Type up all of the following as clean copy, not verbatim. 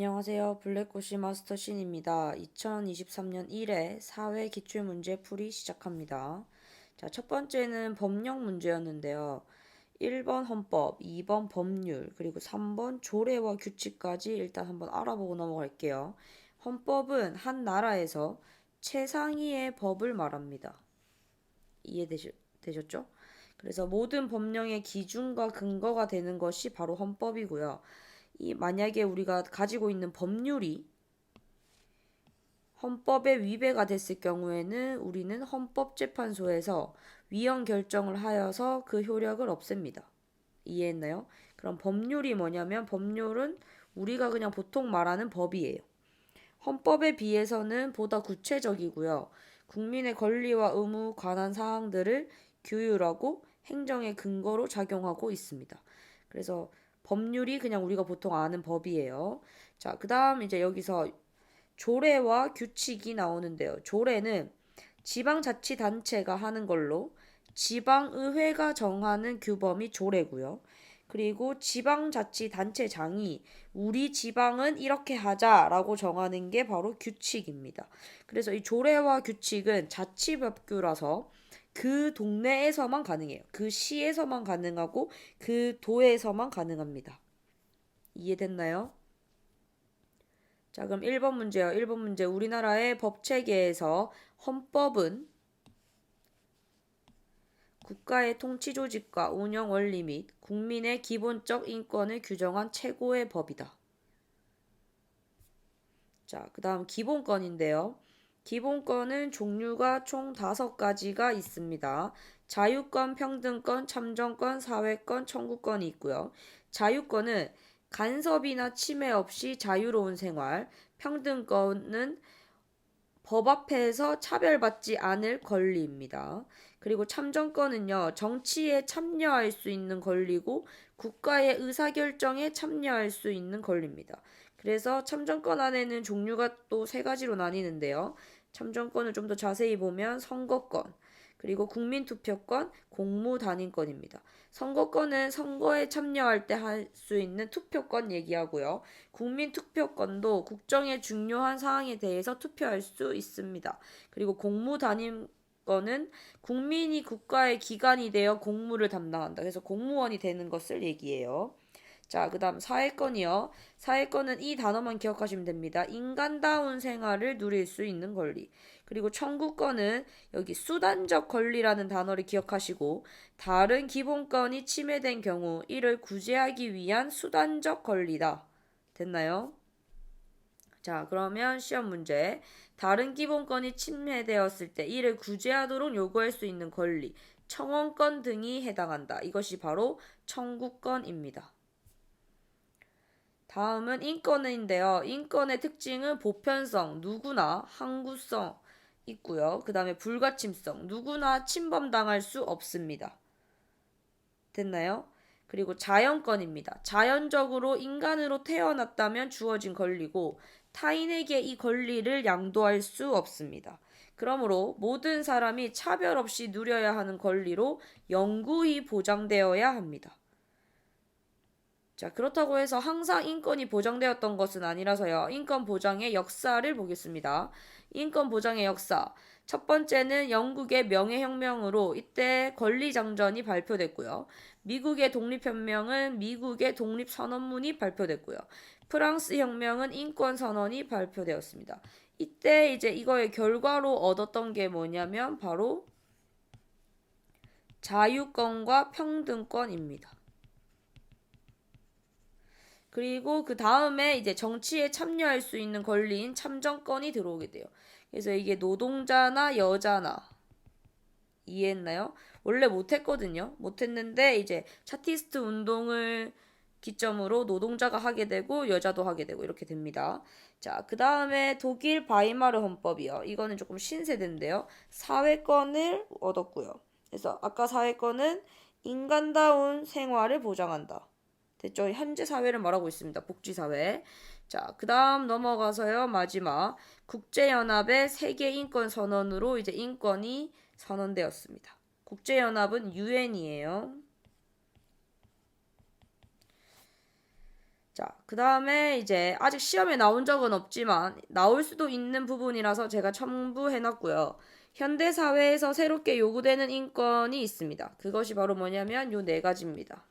안녕하세요. 블랙고시 마스터 신입니다. 2023년 1회 사회 기출문제 풀이 시작합니다. 자, 첫 번째는 법령 문제였는데요. 1번 헌법, 2번 법률, 그리고 3번 조례와 규칙까지 일단 한번 알아보고 넘어갈게요. 헌법은 한 나라에서 최상위의 법을 말합니다. 이해되셨죠? 그래서 모든 법령의 기준과 근거가 되는 것이 바로 헌법이고요. 만약에 우리가 가지고 있는 법률이 헌법에 위배가 됐을 경우에는 우리는 헌법재판소에서 위헌 결정을 하여서 그 효력을 없앱니다. 이해했나요? 그럼 법률이 뭐냐면 법률은 우리가 그냥 보통 말하는 법이에요. 헌법에 비해서는 보다 구체적이고요. 국민의 권리와 의무 관한 사항들을 규율하고 행정의 근거로 작용하고 있습니다. 그래서 법률이 그냥 우리가 보통 아는 법이에요. 자, 그 다음 이제 여기서 조례와 규칙이 나오는데요. 조례는 지방자치단체가 하는 걸로 지방의회가 정하는 규범이 조례고요. 그리고 지방자치단체장이 우리 지방은 이렇게 하자라고 정하는 게 바로 규칙입니다. 그래서 이 조례와 규칙은 자치법규라서 그 동네에서만 가능해요. 그 시에서만 가능하고 그 도에서만 가능합니다. 이해됐나요? 자, 그럼 1번 문제요. 1번 문제. 우리나라의 법체계에서 헌법은 국가의 통치 조직과 운영 원리 및 국민의 기본적 인권을 규정한 최고의 법이다. 자, 그 다음 기본권인데요. 기본권은 종류가 총 5가지가 있습니다. 자유권, 평등권, 참정권, 사회권, 청구권이 있고요. 자유권은 간섭이나 침해 없이 자유로운 생활, 평등권은 법 앞에서 차별받지 않을 권리입니다. 그리고 참정권은요, 정치에 참여할 수 있는 권리고 국가의 의사결정에 참여할 수 있는 권리입니다. 그래서 참정권 안에는 종류가 또 3가지로 나뉘는데요. 참정권을 좀 더 자세히 보면 선거권, 그리고 국민투표권, 공무단임권입니다. 선거권은 선거에 참여할 때 할 수 있는 투표권 얘기하고요. 국민투표권도 국정의 중요한 사항에 대해서 투표할 수 있습니다. 그리고 공무단임권은 국민이 국가의 기관이 되어 공무를 담당한다. 그래서 공무원이 되는 것을 얘기해요. 자, 그 다음 사회권이요. 사회권은 이 단어만 기억하시면 됩니다. 인간다운 생활을 누릴 수 있는 권리. 그리고 청구권은 여기 수단적 권리라는 단어를 기억하시고 다른 기본권이 침해된 경우 이를 구제하기 위한 수단적 권리다. 됐나요? 자, 그러면 시험 문제. 다른 기본권이 침해되었을 때 이를 구제하도록 요구할 수 있는 권리, 청원권 등이 해당한다. 이것이 바로 청구권입니다. 다음은 인권인데요. 인권의 특징은 보편성, 누구나 항구성 있고요. 그 다음에 불가침성, 누구나 침범당할 수 없습니다. 됐나요? 그리고 자연권입니다. 자연적으로 인간으로 태어났다면 주어진 권리고 타인에게 이 권리를 양도할 수 없습니다. 그러므로 모든 사람이 차별 없이 누려야 하는 권리로 영구히 보장되어야 합니다. 자, 그렇다고 해서 항상 인권이 보장되었던 것은 아니라서요. 인권 보장의 역사를 보겠습니다. 인권 보장의 역사. 첫 번째는 영국의 명예혁명으로 이때 권리장전이 발표됐고요. 미국의 독립혁명은 미국의 독립선언문이 발표됐고요. 프랑스 혁명은 인권선언이 발표되었습니다. 이때 이제 이거의 결과로 얻었던 게 뭐냐면 바로 자유권과 평등권입니다. 그리고 그 다음에 이제 정치에 참여할 수 있는 권리인 참정권이 들어오게 돼요. 그래서 이게 노동자나 여자나 이해했나요? 원래 못했거든요. 못했는데 이제 차티스트 운동을 기점으로 노동자가 하게 되고 여자도 하게 되고 이렇게 됩니다. 자, 그 다음에 독일 바이마르 헌법이요. 이거는 조금 신세대인데요. 사회권을 얻었고요. 그래서 아까 사회권은 인간다운 생활을 보장한다. 됐죠? 현재 사회를 말하고 있습니다. 복지사회. 자, 그 다음 넘어가서요. 마지막. 국제연합의 세계인권선언으로 이제 인권이 선언되었습니다. 국제연합은 유엔이에요. 자, 그 다음에 이제 아직 시험에 나온 적은 없지만 나올 수도 있는 부분이라서 제가 첨부해놨고요. 현대사회에서 새롭게 요구되는 인권이 있습니다. 그것이 바로 뭐냐면 요 네 가지입니다.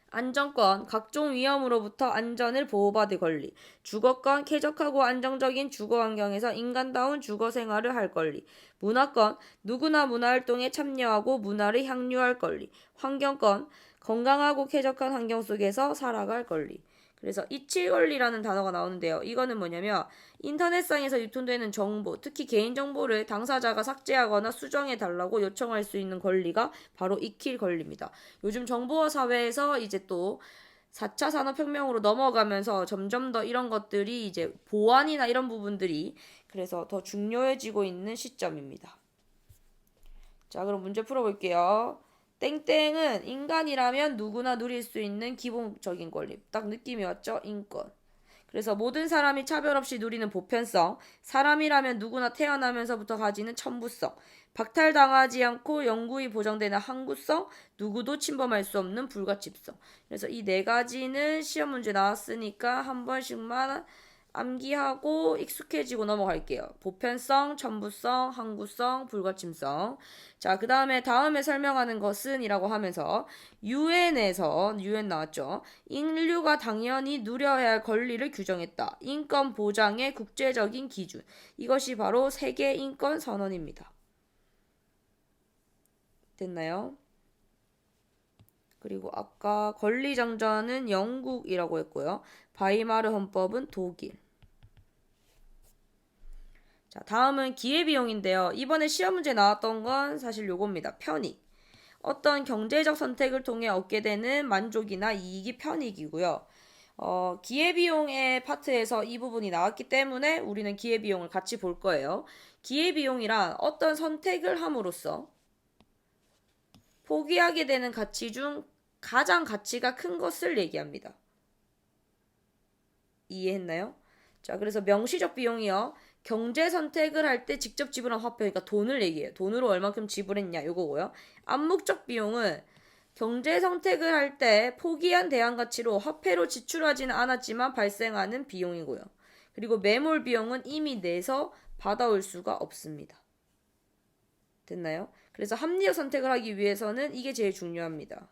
안전권, 각종 위험으로부터 안전을 보호받을 권리. 주거권, 쾌적하고 안정적인 주거 환경에서 인간다운 주거 생활을 할 권리. 문화권, 누구나 문화활동에 참여하고 문화를 향유할 권리. 환경권, 건강하고 쾌적한 환경 속에서 살아갈 권리. 그래서 이치권리라는 단어가 나오는데요. 이거는 뭐냐면 인터넷상에서 유통되는 정보, 특히 개인정보를 당사자가 삭제하거나 수정해달라고 요청할 수 있는 권리가 바로 익힐 권리입니다. 요즘 정보화 사회에서 이제 또 4차 산업혁명으로 넘어가면서 점점 더 이런 것들이 이제 보안이나 이런 부분들이 그래서 더 중요해지고 있는 시점입니다. 자, 그럼 문제 풀어볼게요. 땡땡은 인간이라면 누구나 누릴 수 있는 기본적인 권리. 딱 느낌이 왔죠? 인권. 그래서 모든 사람이 차별 없이 누리는 보편성, 사람이라면 누구나 태어나면서부터 가지는 천부성, 박탈당하지 않고 영구히 보장되는 항구성, 누구도 침범할 수 없는 불가침성. 그래서 이 네 가지는 시험 문제 나왔으니까 한 번씩만 암기하고 익숙해지고 넘어갈게요. 보편성, 천부성, 항구성, 불가침성. 자, 그 다음에 설명하는 것은 이라고 하면서 유엔에서 유엔 나왔죠. 인류가 당연히 누려야 할 권리를 규정했다. 인권 보장의 국제적인 기준. 이것이 바로 세계 인권 선언입니다. 됐나요? 그리고 아까 권리장전은 영국이라고 했고요. 바이마르 헌법은 독일. 자, 다음은 기회비용인데요. 이번에 시험 문제 나왔던 건 사실 요겁니다. 편익. 어떤 경제적 선택을 통해 얻게 되는 만족이나 이익이 편익이고요. 기회비용의 파트에서 이 부분이 나왔기 때문에 우리는 기회비용을 같이 볼 거예요. 기회비용이란 어떤 선택을 함으로써 포기하게 되는 가치 중 가장 가치가 큰 것을 얘기합니다. 이해했나요? 자, 그래서 명시적 비용이요. 경제 선택을 할 때 직접 지불한 화폐, 그러니까 돈을 얘기해요. 돈으로 얼만큼 지불했냐, 요거고요. 암묵적 비용은 경제 선택을 할 때 포기한 대안 가치로 화폐로 지출하지는 않았지만 발생하는 비용이고요. 그리고 매몰 비용은 이미 내서 받아올 수가 없습니다. 됐나요? 그래서 합리적 선택을 하기 위해서는 이게 제일 중요합니다.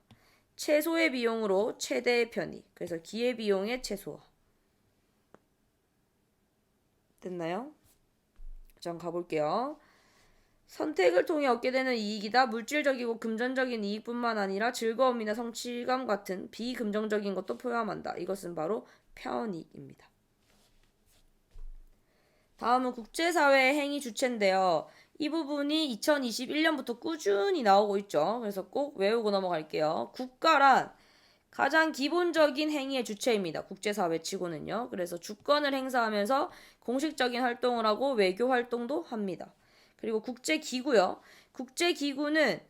최소의 비용으로 최대의 편익. 그래서 기회비용의 최소화. 됐나요? 자, 가볼게요. 선택을 통해 얻게 되는 이익이다. 물질적이고 금전적인 이익뿐만 아니라 즐거움이나 성취감 같은 비금정적인 것도 포함한다. 이것은 바로 편익입니다. 다음은 국제사회의 행위 주체인데요. 이 부분이 2021년부터 꾸준히 나오고 있죠. 그래서 꼭 외우고 넘어갈게요. 국가란 가장 기본적인 행위의 주체입니다. 국제사회 치고는요. 그래서 주권을 행사하면서 공식적인 활동을 하고 외교 활동도 합니다. 그리고 국제기구요. 국제기구는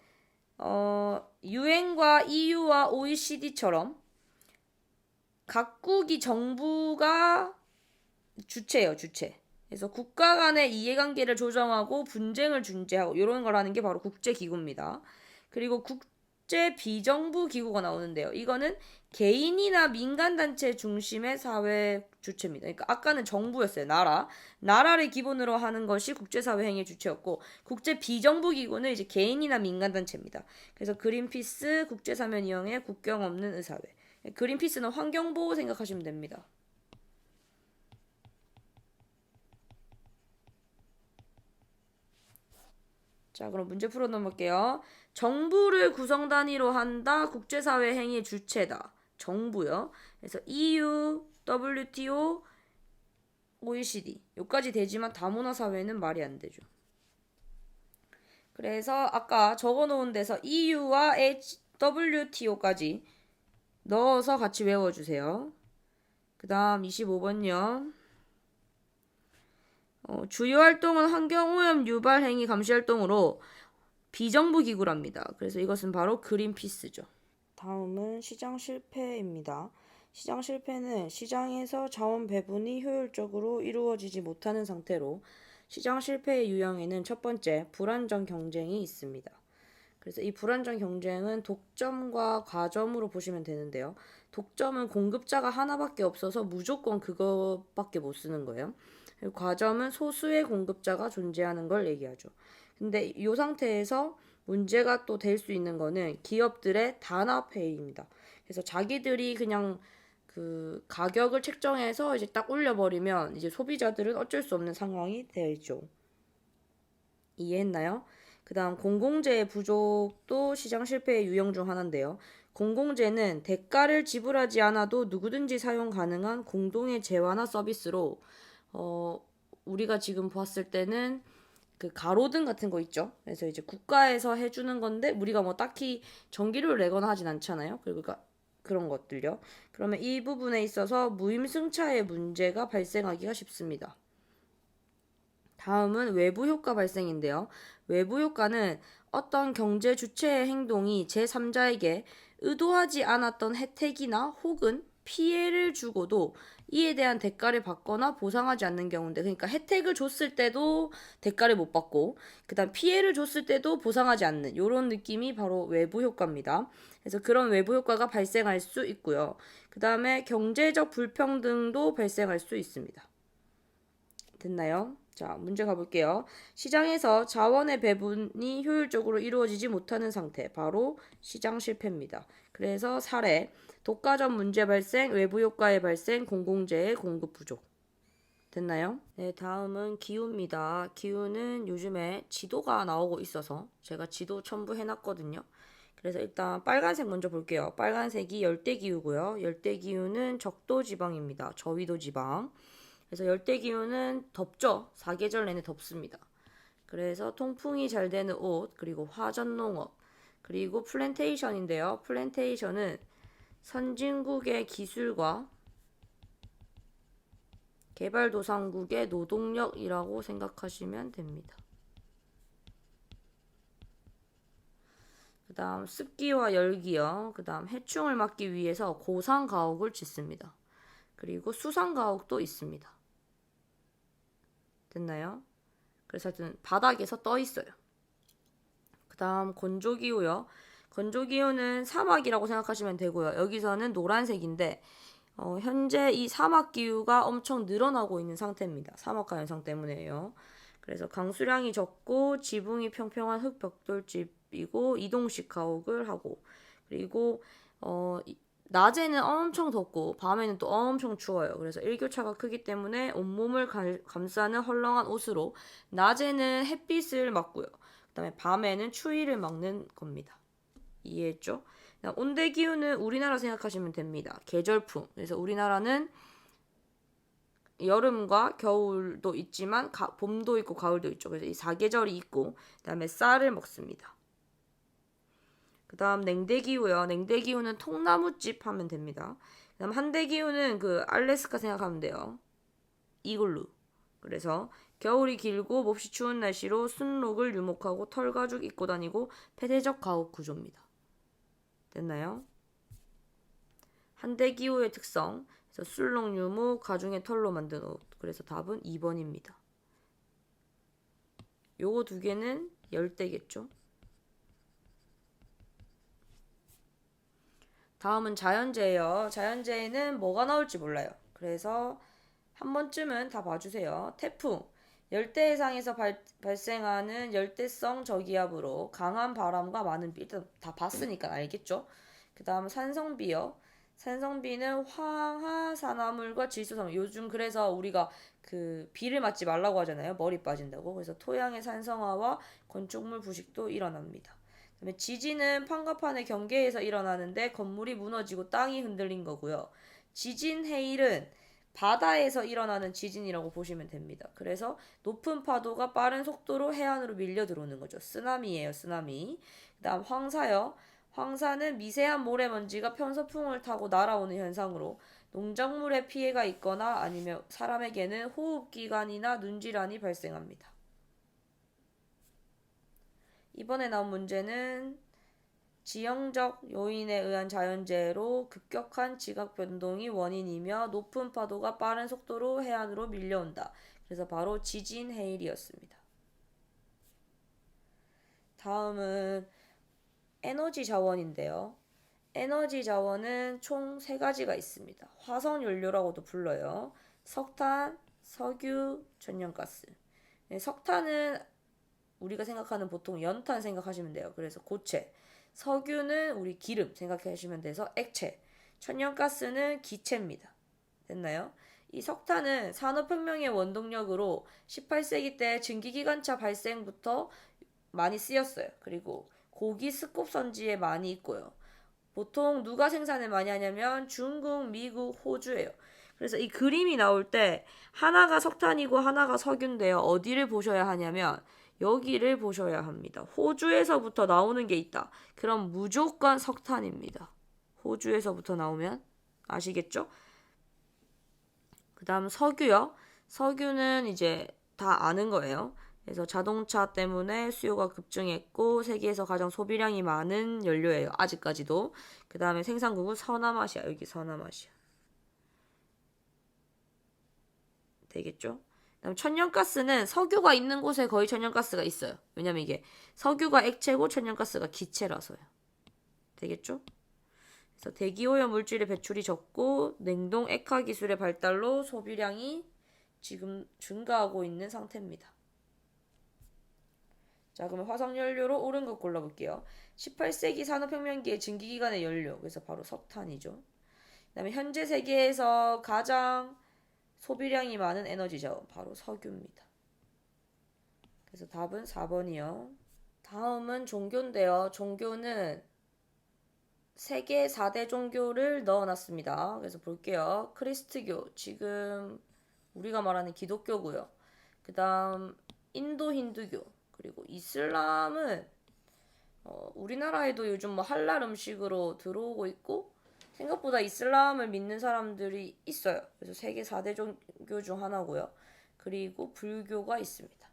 유엔과 EU와 OECD처럼 각국이 정부가 주체예요. 주체. 그래서 국가 간의 이해관계를 조정하고 분쟁을 중재하고 이런 걸 하는 게 바로 국제기구입니다. 그리고 국제 비정부 기구가 나오는데요. 이거는 개인이나 민간단체 중심의 사회 주체입니다. 그러니까 아까는 정부였어요. 나라를 기본으로 하는 것이 국제사회 행위 주체였고 국제 비정부 기구는 이제 개인이나 민간단체입니다. 그래서 그린피스, 국제사면위원회, 국경 없는 의사회. 그린피스는 환경보호 생각하시면 됩니다. 자, 그럼 문제 풀어 넘어갈게요. 정부를 구성 단위로 한다. 국제사회 행위의 주체다. 정부요. 그래서 EU, WTO, OECD. 여기까지 되지만 다문화 사회는 말이 안 되죠. 그래서 아까 적어놓은 데서 EU와 WTO까지 넣어서 같이 외워주세요. 그 다음 25번요. 주요 활동은 환경오염 유발 행위 감시 활동으로 비정부 기구랍니다. 그래서 이것은 바로 그린피스죠. 다음은 시장 실패입니다. 시장 실패는 시장에서 자원 배분이 효율적으로 이루어지지 못하는 상태로 시장 실패의 유형에는 첫 번째, 불안정 경쟁이 있습니다. 그래서 이 불안정 경쟁은 독점과 과점으로 보시면 되는데요. 독점은 공급자가 하나밖에 없어서 무조건 그것밖에 못 쓰는 거예요. 그리고 과점은 소수의 공급자가 존재하는 걸 얘기하죠. 근데 이 상태에서 문제가 또 될 수 있는 거는 기업들의 단합회의입니다. 그래서 자기들이 그냥 그 가격을 책정해서 이제 딱 올려버리면 이제 소비자들은 어쩔 수 없는 상황이 되죠. 이해했나요? 그 다음 공공재의 부족도 시장 실패의 유형 중 하나인데요. 공공재는 대가를 지불하지 않아도 누구든지 사용 가능한 공동의 재화나 서비스로 우리가 지금 봤을 때는 그 가로등 같은 거 있죠. 그래서 이제 국가에서 해주는 건데 우리가 뭐 딱히 전기료를 내거나 하진 않잖아요. 그러니까 그런 것들요. 그러면 이 부분에 있어서 무임승차의 문제가 발생하기가 쉽습니다. 다음은 외부 효과 발생인데요. 외부 효과는 어떤 경제 주체의 행동이 제3자에게 의도하지 않았던 혜택이나 혹은 피해를 주고도 이에 대한 대가를 받거나 보상하지 않는 경우인데, 그러니까 혜택을 줬을 때도 대가를 못 받고 그다음 피해를 줬을 때도 보상하지 않는 이런 느낌이 바로 외부 효과입니다. 그래서 그런 외부 효과가 발생할 수 있고요. 그 다음에 경제적 불평등도 발생할 수 있습니다. 됐나요? 자, 문제 가볼게요. 시장에서 자원의 배분이 효율적으로 이루어지지 못하는 상태, 바로 시장 실패입니다. 그래서 사례, 독과점 문제 발생, 외부 효과의 발생, 공공재의 공급 부족. 됐나요? 네, 다음은 기후입니다. 기후는 요즘에 지도가 나오고 있어서 제가 지도 첨부해놨거든요. 그래서 일단 빨간색 먼저 볼게요. 빨간색이 열대기후고요. 열대기후는 적도지방입니다. 저위도지방. 그래서 열대기후는 덥죠. 사계절 내내 덥습니다. 그래서 통풍이 잘 되는 옷, 그리고 화전농업, 그리고 플랜테이션인데요. 플랜테이션은 선진국의 기술과 개발도상국의 노동력이라고 생각하시면 됩니다. 그 다음 습기와 열기요. 그 다음 해충을 막기 위해서 고산가옥을 짓습니다. 그리고 수상가옥도 있습니다. 됐나요? 그래서 하여튼 바닥에서 떠 있어요. 그 다음 건조기후요. 건조기후는 사막이라고 생각하시면 되고요. 여기서는 노란색인데 현재 이 사막기후가 엄청 늘어나고 있는 상태입니다. 사막화 현상 때문에요. 그래서 강수량이 적고 지붕이 평평한 흙벽돌집이고 이동식 가옥을 하고, 그리고 낮에는 엄청 덥고 밤에는 또 엄청 추워요. 그래서 일교차가 크기 때문에 온몸을 감싸는 헐렁한 옷으로 낮에는 햇빛을 막고요. 그다음에 밤에는 추위를 막는 겁니다. 이해했죠? 온대 기후는 우리나라 생각하시면 됩니다. 계절풍. 그래서 우리나라는 여름과 겨울도 있지만 봄도 있고 가을도 있죠. 그래서 이 사계절이 있고 그다음에 쌀을 먹습니다. 그다음 냉대기후요. 냉대기후는 통나무집 하면 됩니다. 그다음 한대기후는 그 알래스카 생각하면 돼요. 이글루. 그래서 겨울이 길고 몹시 추운 날씨로 순록을 유목하고 털가죽 입고 다니고 폐쇄적 가옥 구조입니다. 됐나요? 한대기후의 특성. 그래서 술록 유목, 가중의 털로 만든 옷. 그래서 답은 2번입니다. 요거 두 개는 열대겠죠. 다음은 자연재해요. 자연재해는 뭐가 나올지 몰라요. 그래서 한 번쯤은 다 봐주세요. 태풍. 열대해상에서 발생하는 열대성 저기압으로 강한 바람과 많은 비. 일단 다 봤으니까 알겠죠? 그 다음 산성비요. 산성비는 황화산화물과 질소산물. 요즘 그래서 우리가 그 비를 맞지 말라고 하잖아요. 머리 빠진다고. 그래서 토양의 산성화와 건축물 부식도 일어납니다. 그다음에 지진은 판가판의 경계에서 일어나는데 건물이 무너지고 땅이 흔들린 거고요. 지진 해일은 바다에서 일어나는 지진이라고 보시면 됩니다. 그래서 높은 파도가 빠른 속도로 해안으로 밀려 들어오는 거죠. 쓰나미예요, 쓰나미. 그다음 황사요. 황사는 미세한 모래먼지가 편서풍을 타고 날아오는 현상으로 농작물에 피해가 있거나 아니면 사람에게는 호흡기관이나 눈질환이 발생합니다. 이번에 나온 문제는 지형적 요인에 의한 자연재해로 급격한 지각 변동이 원인이며 높은 파도가 빠른 속도로 해안으로 밀려온다. 그래서 바로 지진 해일이었습니다. 다음은 에너지 자원인데요. 에너지 자원은 총 세 가지가 있습니다. 화석 연료라고도 불러요. 석탄, 석유, 천연가스. 네, 석탄은 우리가 생각하는 보통 연탄 생각하시면 돼요. 그래서 고체. 석유는 우리 기름 생각하시면 돼서 액체. 천연가스는 기체입니다. 됐나요? 이 석탄은 산업혁명의 원동력으로 18세기 때 증기기관차 발생부터 많이 쓰였어요. 그리고 고기 스콥선지에 많이 있고요. 보통 누가 생산을 많이 하냐면 중국, 미국, 호주예요. 그래서 이 그림이 나올 때 하나가 석탄이고 하나가 석유인데요. 어디를 보셔야 하냐면 여기를 보셔야 합니다. 호주에서부터 나오는 게 있다. 그럼 무조건 석탄입니다. 호주에서부터 나오면 아시겠죠? 그 다음 석유요. 석유는 이제 다 아는 거예요. 그래서 자동차 때문에 수요가 급증했고 세계에서 가장 소비량이 많은 연료예요. 아직까지도. 그 다음에 생산국은 서남아시아. 여기 서남아시아. 되겠죠? 그다음 천연가스는 석유가 있는 곳에 거의 천연가스가 있어요. 왜냐면 이게 석유가 액체고 천연가스가 기체라서요. 되겠죠? 그래서 대기오염 물질의 배출이 적고 냉동 액화 기술의 발달로 소비량이 지금 증가하고 있는 상태입니다. 자, 그러면 화석연료로 옳은 것 골라볼게요. 18세기 산업혁명기의 증기기관의 연료, 그래서 바로 석탄이죠. 그 다음에 현재 세계에서 가장 소비량이 많은 에너지 자원, 바로 석유입니다. 그래서 답은 4번이요. 다음은 종교인데요. 종교는 세계 4대 종교를 넣어놨습니다. 그래서 볼게요. 크리스트교, 지금 우리가 말하는 기독교고요. 그 다음 인도 힌두교, 그리고 이슬람은 우리나라에도 요즘 뭐 할랄 음식으로 들어오고 있고 생각보다 이슬람을 믿는 사람들이 있어요. 그래서 세계 4대 종교 중 하나고요. 그리고 불교가 있습니다.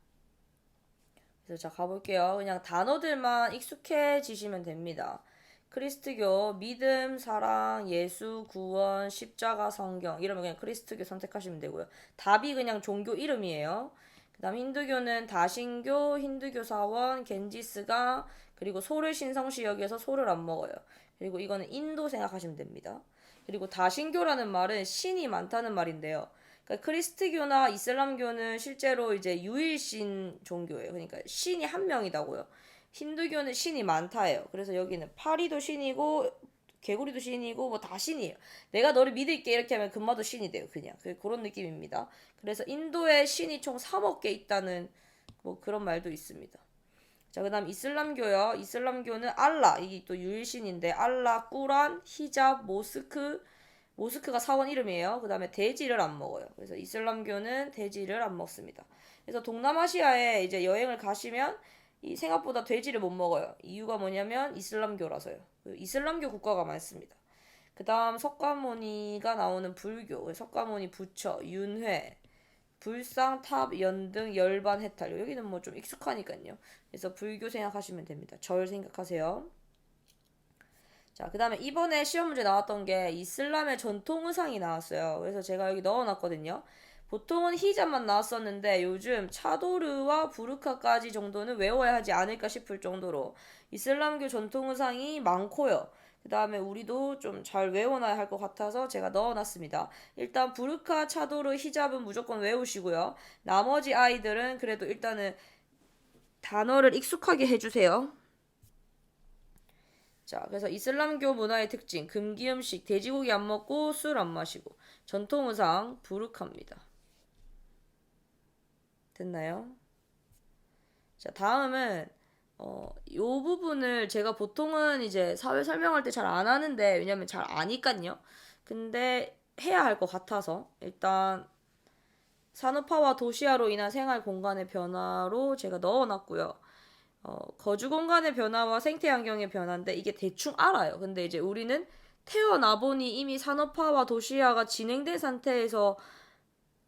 그래서 자 가볼게요. 그냥 단어들만 익숙해지시면 됩니다. 크리스트교, 믿음, 사랑, 예수, 구원, 십자가, 성경 이러면 그냥 크리스트교 선택하시면 되고요. 답이 그냥 종교 이름이에요. 그 다음 힌두교는 다신교, 힌두교 사원, 겐지스강 그리고 소를 신성시 여기에서 소를 안 먹어요. 그리고 이거는 인도 생각하시면 됩니다. 그리고 다신교라는 말은 신이 많다는 말인데요. 그러니까 크리스트교나 이슬람교는 실제로 이제 유일신 종교예요. 그러니까 신이 한 명이다고요. 힌두교는 신이 많다예요. 그래서 여기는 파리도 신이고 개구리도 신이고 뭐 다 신이에요. 내가 너를 믿을게 이렇게 하면 금마도 신이 돼요. 그냥 그런 느낌입니다. 그래서 인도에 신이 총 3억 개 있다는 뭐 그런 말도 있습니다. 자, 그다음 이슬람교요. 이슬람교는 알라 이게 또 유일신인데 알라, 꾸란, 히잡, 모스크가 사원 이름이에요. 그 다음에 돼지를 안 먹어요. 그래서 이슬람교는 돼지를 안 먹습니다. 그래서 동남아시아에 이제 여행을 가시면 이 생각보다 돼지를 못 먹어요. 이유가 뭐냐면 이슬람교라서요. 이슬람교 국가가 많습니다. 그 다음 석가모니가 나오는 불교. 석가모니 부처, 윤회, 불상, 탑, 연등, 열반, 해탈. 여기는 뭐 좀 익숙하니까요. 그래서 불교 생각하시면 됩니다. 절 생각하세요. 자, 그 다음에 이번에 시험 문제 나왔던 게 이슬람의 전통 의상이 나왔어요. 그래서 제가 여기 넣어놨거든요. 보통은 히잡만 나왔었는데 요즘 차도르와 부르카까지 정도는 외워야 하지 않을까 싶을 정도로 이슬람교 전통 의상이 많고요. 그 다음에 우리도 좀 잘 외워놔야 할 것 같아서 제가 넣어놨습니다. 일단 부르카, 차도르, 히잡은 무조건 외우시고요. 나머지 아이들은 그래도 일단은 단어를 익숙하게 해주세요. 자, 그래서 이슬람교 문화의 특징, 금기 음식, 돼지고기 안 먹고 술 안 마시고, 전통 의상, 부르카입니다. 됐나요? 자, 다음은 요 부분을 제가 보통은 이제 사회 설명할 때 잘 안 하는데 왜냐면 잘 아니깐요. 근데 해야 할 것 같아서 일단 산업화와 도시화로 인한 생활 공간의 변화로 제가 넣어놨고요. 거주 공간의 변화와 생태 환경의 변화인데 이게 대충 알아요. 근데 이제 우리는 태어나 보니 이미 산업화와 도시화가 진행된 상태에서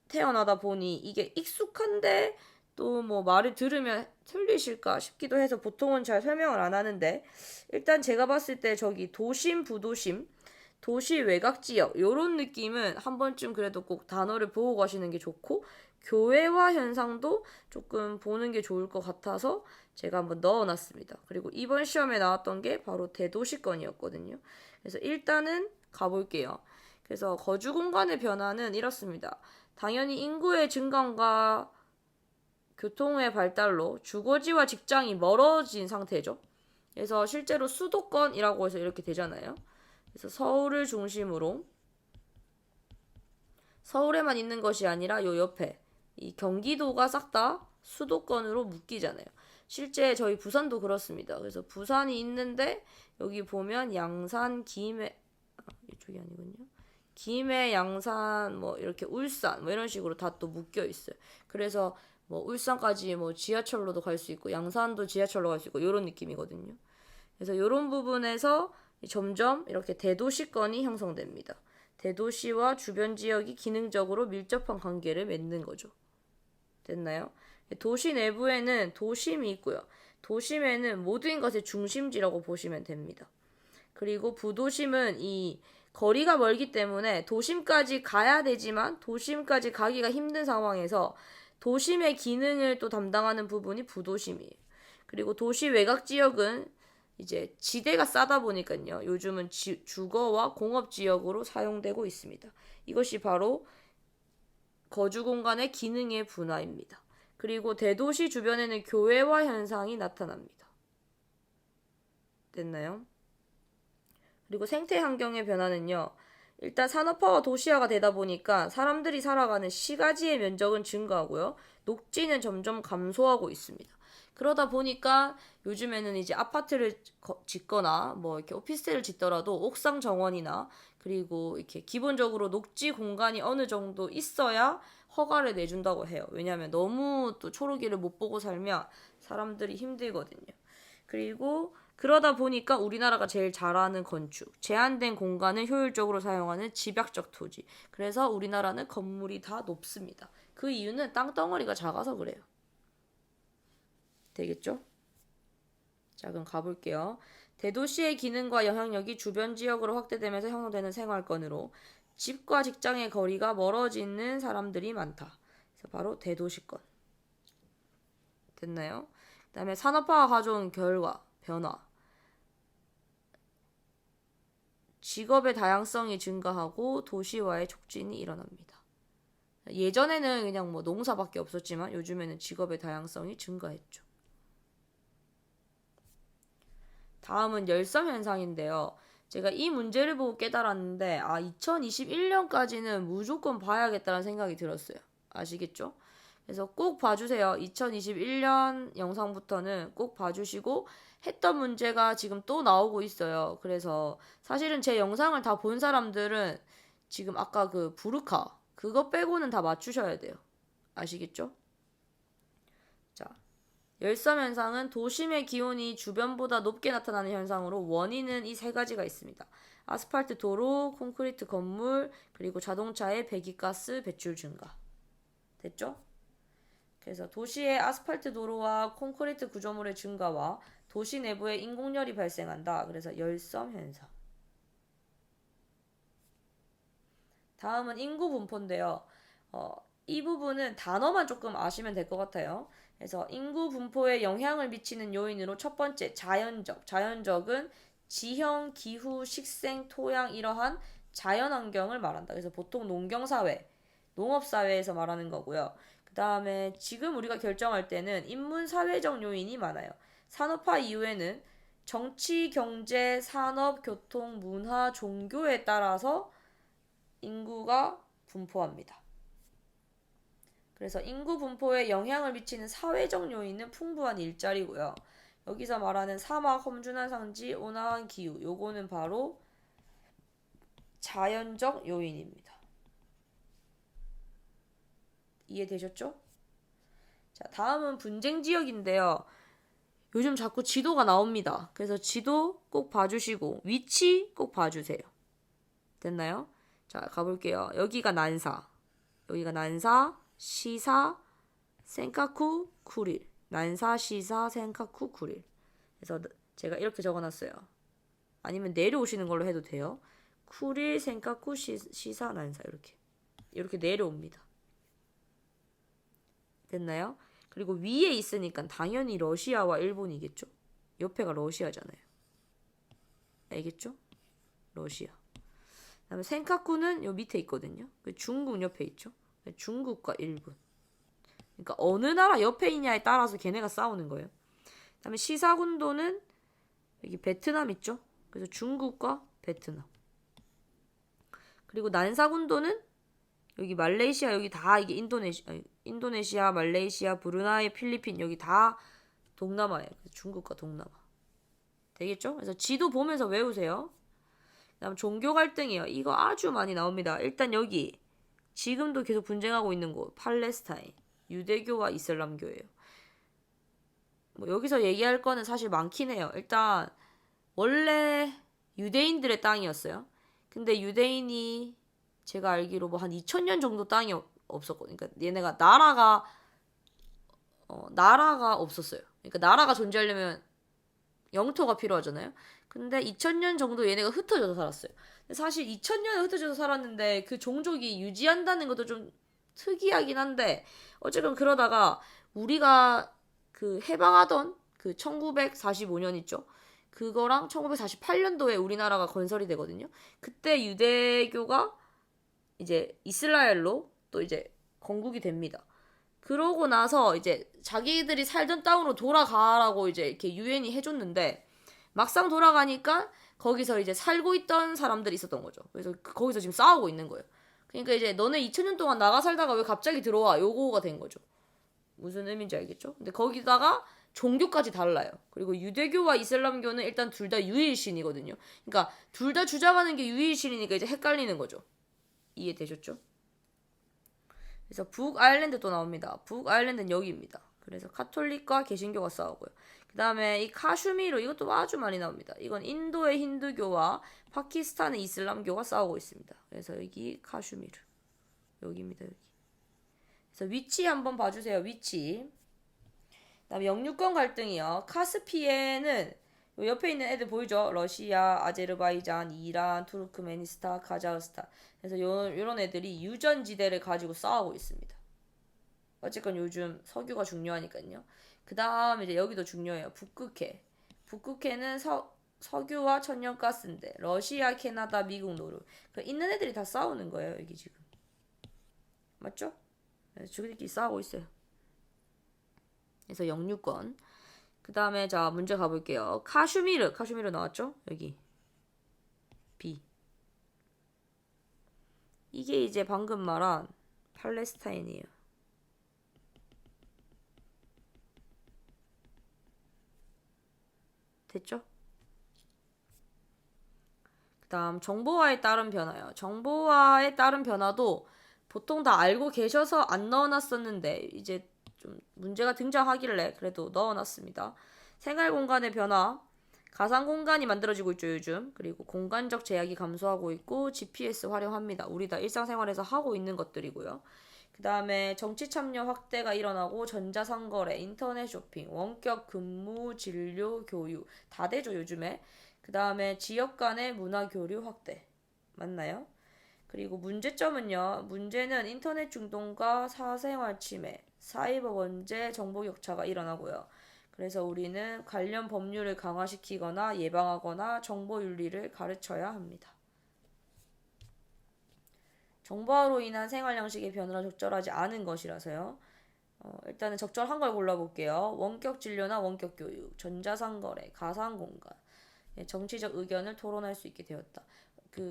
태어나다 보니 이게 익숙한데 또 뭐 말을 들으면 틀리실까 싶기도 해서 보통은 잘 설명을 안 하는데 일단 제가 봤을 때 저기 도심, 부도심 도시 외곽 지역 요런 느낌은 한 번쯤 그래도 꼭 단어를 보고 가시는 게 좋고 교외화 현상도 조금 보는 게 좋을 것 같아서 제가 한번 넣어놨습니다. 그리고 이번 시험에 나왔던 게 바로 대도시권이었거든요. 그래서 일단은 가볼게요. 그래서 거주 공간의 변화는 이렇습니다. 당연히 인구의 증가과 교통의 발달로 주거지와 직장이 멀어진 상태죠. 그래서 실제로 수도권이라고 해서 이렇게 되잖아요. 그래서 서울을 중심으로 서울에만 있는 것이 아니라 요 옆에 이 경기도가 싹 다 수도권으로 묶이잖아요. 실제 저희 부산도 그렇습니다. 그래서 부산이 있는데 여기 보면 양산, 김해 이쪽이 아니군요. 김해, 양산, 뭐 이렇게 울산 뭐 이런 식으로 다 또 묶여 있어요. 그래서 뭐 울산까지 뭐 지하철로도 갈 수 있고 양산도 지하철로 갈 수 있고 이런 느낌이거든요. 그래서 이런 부분에서 점점 이렇게 대도시권이 형성됩니다. 대도시와 주변 지역이 기능적으로 밀접한 관계를 맺는 거죠. 됐나요? 도시 내부에는 도심이 있고요. 도심에는 모든 것의 중심지라고 보시면 됩니다. 그리고 부도심은 이 거리가 멀기 때문에 도심까지 가야 되지만 도심까지 가기가 힘든 상황에서 도심의 기능을 또 담당하는 부분이 부도심이에요. 그리고 도시 외곽 지역은 이제 지대가 싸다 보니까요. 요즘은 주거와 공업 지역으로 사용되고 있습니다. 이것이 바로 거주 공간의 기능의 분화입니다. 그리고 대도시 주변에는 교외화 현상이 나타납니다. 됐나요? 그리고 생태 환경의 변화는요. 일단 산업화와 도시화가 되다 보니까 사람들이 살아가는 시가지의 면적은 증가하고요. 녹지는 점점 감소하고 있습니다. 그러다 보니까 요즘에는 이제 아파트를 짓거나 뭐 이렇게 오피스텔을 짓더라도 옥상 정원이나 그리고 이렇게 기본적으로 녹지 공간이 어느 정도 있어야 허가를 내준다고 해요. 왜냐하면 너무 또 초록이를 못 보고 살면 사람들이 힘들거든요. 그리고 그러다 보니까 우리나라가 제일 잘하는 건축, 제한된 공간을 효율적으로 사용하는 집약적 토지. 그래서 우리나라는 건물이 다 높습니다. 그 이유는 땅덩어리가 작아서 그래요. 되겠죠? 자, 그럼 가볼게요. 대도시의 기능과 영향력이 주변 지역으로 확대되면서 형성되는 생활권으로 집과 직장의 거리가 멀어지는 사람들이 많다. 그래서 바로 대도시권. 됐나요? 그 다음에 산업화가 가져온 결과, 변화. 직업의 다양성이 증가하고 도시화의 촉진이 일어납니다. 예전에는 그냥 뭐 농사밖에 없었지만 요즘에는 직업의 다양성이 증가했죠. 다음은 열섬 현상인데요. 제가 이 문제를 보고 깨달았는데 2021년까지는 무조건 봐야겠다는 생각이 들었어요. 아시겠죠? 그래서 꼭 봐주세요. 2021년 영상부터는 꼭 봐주시고 했던 문제가 지금 또 나오고 있어요. 그래서 사실은 제 영상을 다 본 사람들은 지금 아까 그 부르카 그거 빼고는 다 맞추셔야 돼요. 아시겠죠? 자, 열섬 현상은 도심의 기온이 주변보다 높게 나타나는 현상으로 원인은 이 세 가지가 있습니다. 아스팔트 도로, 콘크리트 건물, 그리고 자동차의 배기가스 배출 증가. 됐죠? 그래서 도시의 아스팔트 도로와 콘크리트 구조물의 증가와 도시 내부에 인공열이 발생한다. 그래서 열섬 현상. 다음은 인구 분포인데요. 이 부분은 단어만 조금 아시면 될 것 같아요. 그래서 인구 분포에 영향을 미치는 요인으로 첫 번째 자연적. 자연적은 지형, 기후, 식생, 토양 이러한 자연환경을 말한다. 그래서 보통 농경사회, 농업사회에서 말하는 거고요. 그 다음에 지금 우리가 결정할 때는 인문사회적 요인이 많아요. 산업화 이후에는 정치, 경제, 산업, 교통, 문화, 종교에 따라서 인구가 분포합니다. 그래서 인구 분포에 영향을 미치는 사회적 요인은 풍부한 일자리고요. 여기서 말하는 사막, 험준한 상지, 온화한 기후, 요거는 바로 자연적 요인입니다. 이해되셨죠? 자, 다음은 분쟁 지역인데요. 요즘 자꾸 지도가 나옵니다. 그래서 지도 꼭 봐주시고 위치 꼭 봐주세요. 됐나요? 자, 가볼게요. 여기가 난사, 시사, 센카쿠, 쿠릴. 난사, 시사, 센카쿠, 쿠릴. 그래서 제가 이렇게 적어놨어요. 아니면 내려오시는 걸로 해도 돼요. 쿠릴, 센카쿠, 시사, 난사 이렇게 내려옵니다. 됐나요? 그리고 위에 있으니까 당연히 러시아와 일본이겠죠? 옆에가 러시아잖아요. 알겠죠? 러시아. 그다음에 센카쿠는 요 밑에 있거든요. 중국 옆에 있죠. 중국과 일본. 그러니까 어느 나라 옆에 있냐에 따라서 걔네가 싸우는 거예요. 그다음에 시사군도는 여기 베트남 있죠. 그래서 중국과 베트남. 그리고 난사군도는 여기 말레이시아 여기 다 이게 인도네시아, 말레이시아, 브루나이, 필리핀 여기 다 동남아예요. 중국과 동남아. 되겠죠? 그래서 지도 보면서 외우세요. 그다음 종교 갈등이요. 이거 아주 많이 나옵니다. 일단 여기 지금도 계속 분쟁하고 있는 곳 팔레스타인 유대교와 이슬람교예요. 뭐 여기서 얘기할 거는 사실 많긴 해요. 일단 원래 유대인들의 땅이었어요. 근데 유대인이 제가 알기로 뭐 한 2000년 정도 땅이 없었거든요. 그러니까 얘네가 나라가 없었어요. 그러니까 나라가 존재하려면 영토가 필요하잖아요. 근데 2000년 정도 얘네가 흩어져서 살았어요. 사실 2000년에 흩어져서 살았는데 그 종족이 유지한다는 것도 좀 특이하긴 한데 어쨌든 그러다가 우리가 그 해방하던 그 1945년 있죠. 그거랑 1948년도에 우리나라가 건설이 되거든요. 그때 유대교가 이제 이스라엘로 또 이제 건국이 됩니다. 그러고 나서 이제 자기들이 살던 땅으로 돌아가라고 이제 이렇게 유엔이 해줬는데 막상 돌아가니까 거기서 이제 살고 있던 사람들이 있었던 거죠. 그래서 거기서 지금 싸우고 있는 거예요. 그러니까 이제 너네 2000년 동안 나가 살다가 왜 갑자기 들어와? 요거가 된 거죠. 무슨 의미인지 알겠죠? 근데 거기다가 종교까지 달라요. 그리고 유대교와 이슬람교는 일단 둘 다 유일신이거든요. 그러니까 둘 다 주장하는 게 유일신이니까 이제 헷갈리는 거죠. 이해되셨죠? 그래서 북아일랜드 또 나옵니다. 북아일랜드는 여기입니다. 그래서 카톨릭과 개신교가 싸우고요. 그 다음에 이 카슈미르 이것도 아주 많이 나옵니다. 이건 인도의 힌두교와 파키스탄의 이슬람교가 싸우고 있습니다. 그래서 여기 카슈미르 여기입니다. 여기. 그래서 위치 한번 봐주세요. 위치. 그다음에 영유권 갈등이요. 카스피해는 옆에 있는 애들 보이죠? 러시아, 아제르바이잔, 이란, 투르크메니스탄, 카자흐스탄. 그래서 요런 애들이 유전지대를 가지고 싸우고 있습니다. 어쨌건 요즘 석유가 중요하니까요. 그 다음 이제 여기도 중요해요. 북극해. 북극해는 석유와 천연가스인데 러시아, 캐나다, 미국, 노르. 그 있는 애들이 다 싸우는 거예요. 여기 지금. 맞죠? 저기들끼리 싸우고 있어요. 그래서 영유권. 그 다음에 자 문제 가볼게요. 카슈미르 나왔죠? 여기 B. 이게 이제 방금 말한 팔레스타인이에요. 됐죠? 그 다음 정보화에 따른 변화요. 정보화에 따른 변화도 보통 다 알고 계셔서 안 넣어놨었는데 이제 좀 문제가 등장하길래 그래도 넣어놨습니다. 생활 공간의 변화, 가상 공간이 만들어지고 있죠 요즘. 그리고 공간적 제약이 감소하고 있고 GPS 활용합니다. 우리 다 일상생활에서 하고 있는 것들이고요. 그 다음에 정치 참여 확대가 일어나고 전자상거래, 인터넷 쇼핑, 원격 근무, 진료, 교육 다 되죠 요즘에. 그 다음에 지역 간의 문화 교류 확대. 맞나요? 그리고 문제점은요. 문제는 인터넷 중독과 사생활 침해, 사이버 범죄, 정보 격차가 일어나고요. 그래서 우리는 관련 법률을 강화시키거나 예방하거나 정보 윤리를 가르쳐야 합니다. 정보화로 인한 생활 양식의 변화가 적절하지 않은 것이라서요. 일단은 적절한 걸 골라볼게요. 원격 진료나 원격 교육, 전자상거래, 가상공간, 정치적 의견을 토론할 수 있게 되었다.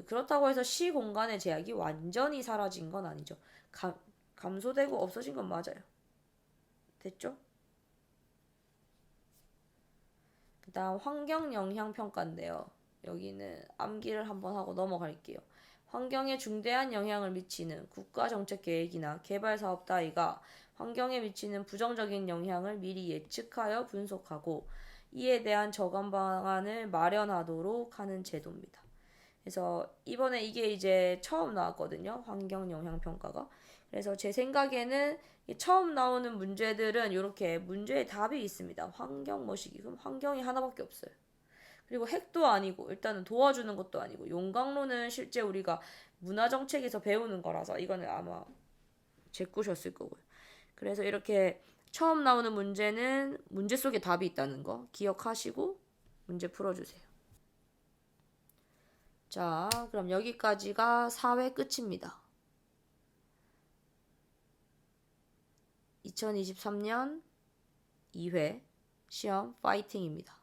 그렇다고 해서 시 공간의 제약이 완전히 사라진 건 아니죠. 감소되고 없어진 건 맞아요. 됐죠? 그 다음 환경 영향 평가인데요. 여기는 암기를 한번 하고 넘어갈게요. 환경에 중대한 영향을 미치는 국가정책 계획이나 개발사업 따위가 환경에 미치는 부정적인 영향을 미리 예측하여 분석하고 이에 대한 저감 방안을 마련하도록 하는 제도입니다. 그래서 이번에 이게 이제 처음 나왔거든요. 환경 영향 평가가. 그래서 제 생각에는 처음 나오는 문제들은 이렇게 문제의 답이 있습니다. 환경 뭐시기? 그럼 환경이 하나밖에 없어요. 그리고 핵도 아니고 일단은 도와주는 것도 아니고 용광로는 실제 우리가 문화정책에서 배우는 거라서 이거는 아마 제꾸셨을 거고요. 그래서 이렇게 처음 나오는 문제는 문제 속에 답이 있다는 거 기억하시고 문제 풀어주세요. 자, 그럼 여기까지가 4회 끝입니다. 2023년 2회 시험 파이팅입니다.